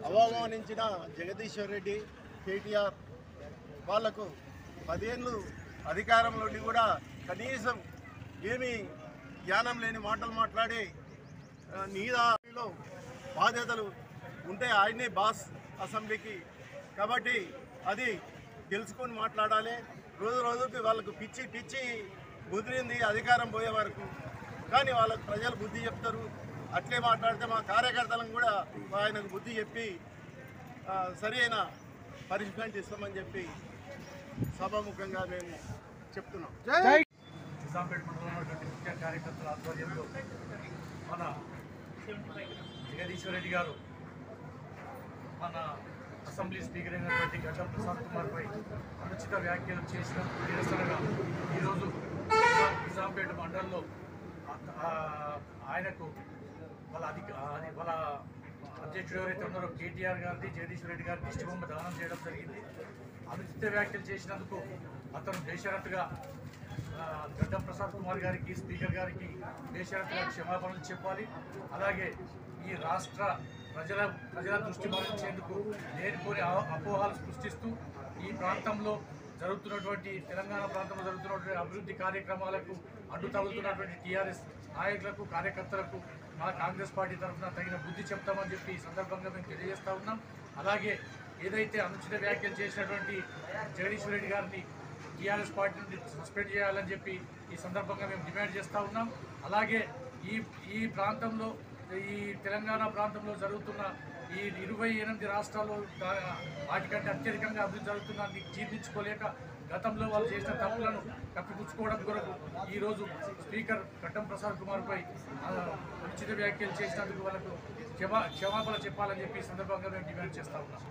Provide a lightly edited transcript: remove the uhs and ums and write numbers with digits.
అవమానించిన జగదీశ్వర్ రెడ్డి కేటీఆర్ వాళ్లకు 10 ఏళ్ళు అధికారంలోని కూడా కనీసం ఏమీ జ్ఞానం లేని మాటలు మాట్లాడి నీదాలో బాధ్యతలు ఉంటే ఆయనే బాస్ అసెంబ్లీకి, కాబట్టి అది తెలుసుకొని మాట్లాడాలి. రోజు రోజుకి వాళ్ళకు పిచ్చి పిచ్చి ముదిరింది అధికారం పోయే వరకు, కానీ వాళ్ళకు ప్రజలు బుద్ధి చెప్తారు. అట్లే మాట్లాడితే మా కార్యకర్తలను కూడా ఆయనకు బుద్ధి చెప్పి సరి అయిన పనిష్మెంట్ ఇస్తామని చెప్పి సభాముఖంగా మేము చెప్తున్నాం. నిజాంపేట మండలంలో ముఖ్య కార్యకర్తల ఆధ్వర్యంలో మన జగదీశ్వర్ రెడ్డి గారు మన అసెంబ్లీ స్పీకర్ అయినటువంటి గడ్డం ప్రసాద్ కుమార్పై అనుచిత వ్యాఖ్యలు చేసిన నిరసనగా ఈరోజు నిజాంపేట మండలంలో ఆయనకు వాళ్ళ అధ్యక్షుడు ఎవరైతే ఉన్నారో కేటీఆర్ గారిది జగదీశ్వర్ రెడ్డి గారి దిష్టిబొమ్మ దానం చేయడం జరిగింది. అనుచిత వ్యాఖ్యలు చేసినందుకు అతను బేషరతుగా గడ్డం ప్రసాద్ కుమార్ గారికి, స్పీకర్ గారికి బేషరతుగా క్షమాపణలు చెప్పాలి. అలాగే ఈ రాష్ట్ర ప్రజల దృష్టి మరల్చేందుకు లేనిపోని అపోహలు సృష్టిస్తూ ఈ ప్రాంతంలో జరుగుతున్నటువంటి తెలంగాణ ప్రాంతంలో జరుగుతున్నటువంటి అభివృద్ధి కార్యక్రమాలకు అడ్డు తగులుతున్నటువంటి టీఆర్ఎస్ నాయకులకు, కార్యకర్తలకు మా కాంగ్రెస్ పార్టీ తరఫున తగిన బుద్ధి చెప్తామని చెప్పి ఈ సందర్భంగా మేము తెలియజేస్తూ ఉన్నాం. అలాగే ఏదైతే అనుచిత వ్యాఖ్యలు చేసినటువంటి జగదీశ్వర్ రెడ్డి గారిని టీఆర్ఎస్ పార్టీ నుండి సస్పెండ్ చేయాలని చెప్పి ఈ సందర్భంగా మేము డిమాండ్ చేస్తూ ఉన్నాం. అలాగే ఈ ప్రాంతంలో, ఈ తెలంగాణ ప్రాంతంలో జరుగుతున్న ఈ 28 రాష్ట్రాల్లో వాటికంటే అత్యధికంగా అభివృద్ధి జరుగుతుందని జీర్ణించుకోలేక గతంలో వాళ్ళు చేసిన తప్పులను కప్పిపుచ్చుకోవడం కొరకు ఈరోజు స్పీకర్ గడ్డం ప్రసాద్ కుమార్పై అనుచిత వ్యాఖ్యలు చేసినందుకు వాళ్ళకు క్షమాపణ చెప్పాలని చెప్పి ఈ సందర్భంగా మేము డిమాండ్ చేస్తూ ఉన్నాం.